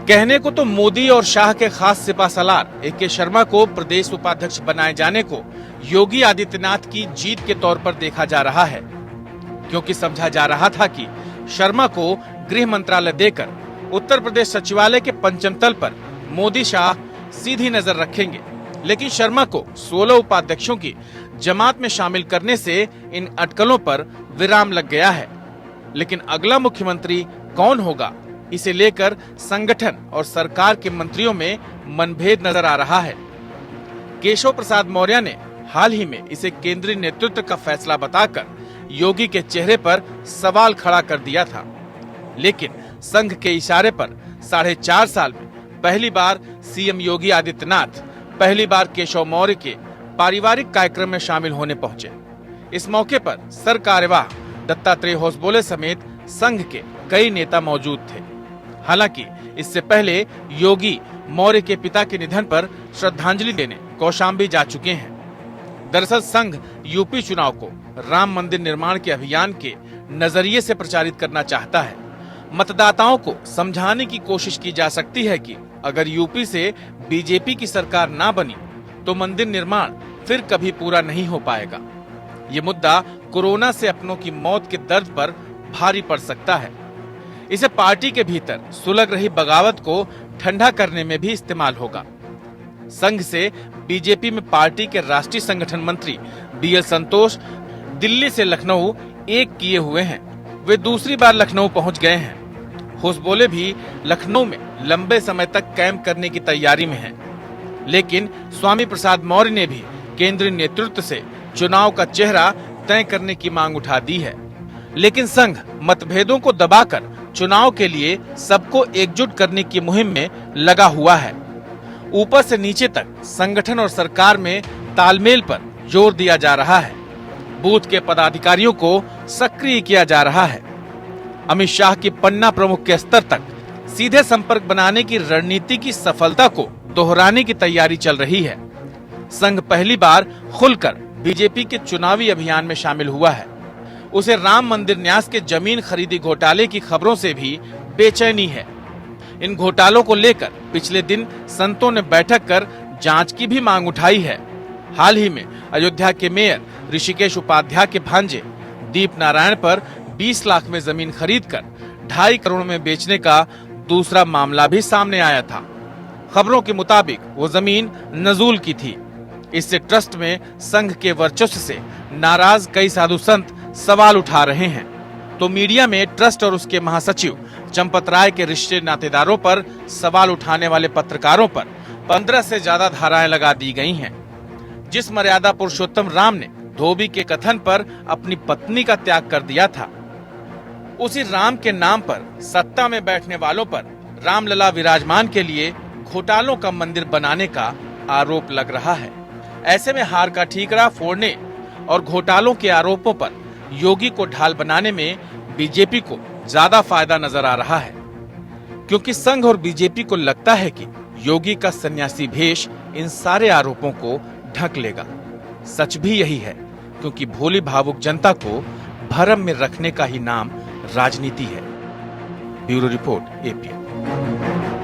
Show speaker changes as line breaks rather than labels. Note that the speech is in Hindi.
कहने को तो मोदी और शाह के खास सिपाहसालार ए.के. शर्मा को प्रदेश उपाध्यक्ष बनाए जाने को योगी आदित्यनाथ की जीत के तौर पर देखा जा रहा है, क्योंकि समझा जा रहा था कि शर्मा को गृह मंत्रालय देकर उत्तर प्रदेश सचिवालय के पंचम तल पर मोदी शाह सीधी नजर रखेंगे। लेकिन शर्मा को 16 उपाध्यक्षों की जमात में शामिल करने से इन अटकलों पर विराम लग गया है। लेकिन अगला मुख्यमंत्री कौन होगा, इसे लेकर संगठन और सरकार के मंत्रियों में मनभेद नजर आ रहा है। केशव प्रसाद मौर्य ने हाल ही में इसे केंद्रीय नेतृत्व का फैसला बताकर योगी के चेहरे पर सवाल खड़ा कर दिया था। लेकिन संघ के इशारे पर 4.5 साल में पहली बार सीएम योगी आदित्यनाथ पहली बार केशव मौर्य के पारिवारिक कार्यक्रम में शामिल होने पहुंचे। इस मौके पर सर कार्यवाह दत्तात्रेय होसबोले समेत संघ के कई नेता मौजूद थे। हालांकि इससे पहले योगी मौर्य के पिता के निधन पर श्रद्धांजलि देने कौशाम्बी जा चुके हैं। दरअसल संघ यूपी चुनाव को राम मंदिर निर्माण के अभियान के नजरिए से प्रचारित करना चाहता है। मतदाताओं को समझाने की कोशिश की जा सकती है कि अगर यूपी से बीजेपी की सरकार ना बनी तो मंदिर निर्माण फिर कभी पूरा नहीं हो पाएगा। ये मुद्दा कोरोना से अपनों की मौत के दर्द पर भारी पड़ सकता है। इसे पार्टी के भीतर सुलग रही बगावत को ठंडा करने में भी इस्तेमाल होगा। संघ से बीजेपी में पार्टी के राष्ट्रीय संगठन मंत्री बीएल संतोष दिल्ली से लखनऊ एक किए हुए हैं। वे दूसरी बार लखनऊ पहुंच गए हैं। होसबोले भी लखनऊ में लंबे समय तक कैंप करने की तैयारी में हैं। लेकिन स्वामी प्रसाद मौर्य ने भी केंद्रीय नेतृत्व से चुनाव का चेहरा तय करने की मांग उठा दी है। लेकिन संघ मतभेदों को दबाकर चुनाव के लिए सबको एकजुट करने की मुहिम में लगा हुआ है। ऊपर से नीचे तक संगठन और सरकार में तालमेल पर जोर दिया जा रहा है। बूथ के पदाधिकारियों को सक्रिय किया जा रहा है। अमित शाह की पन्ना प्रमुख के स्तर तक सीधे संपर्क बनाने की रणनीति की सफलता को दोहराने की तैयारी चल रही है। संघ पहली बार खुलकर बीजेपी के चुनावी अभियान में शामिल हुआ है। उसे राम मंदिर न्यास के जमीन खरीदी घोटाले की खबरों से भी बेचैनी है। इन घोटालों को लेकर पिछले दिन संतों ने बैठक कर जांच की भी मांग उठाई है। हाल ही में अयोध्या के मेयर ऋषिकेश उपाध्याय के भांजे दीप नारायण पर 20 लाख में जमीन खरीदकर 2.5 करोड़ में बेचने का दूसरा मामला भी सामने आया था। खबरों के मुताबिक वो जमीन नजूल की थी। इससे ट्रस्ट में संघ के वर्चस्व से नाराज कई साधु संत सवाल उठा रहे हैं। तो मीडिया में ट्रस्ट और उसके महासचिव चंपत राय के रिश्ते नातेदारों पर सवाल उठाने वाले पत्रकारों पर 15 से ज्यादा धाराएं लगा दी गई हैं। जिस मर्यादा पुरुषोत्तम राम ने धोबी के कथन पर अपनी पत्नी का त्याग कर दिया था, उसी राम के नाम पर सत्ता में बैठने वालों पर रामलला विराजमान के लिए घोटालों का मंदिर बनाने का आरोप लग रहा है। ऐसे में हार का ठीकरा फोड़ने और घोटालों के आरोपों पर योगी को ढाल बनाने में बीजेपी को ज्यादा फायदा नजर आ रहा है, क्योंकि संघ और बीजेपी को लगता है कि योगी का सन्यासी भेष इन सारे आरोपों को ढक लेगा। सच भी यही है, क्योंकि भोली भावुक जनता को भरम में रखने का ही नाम राजनीति है। Bureau report, APN.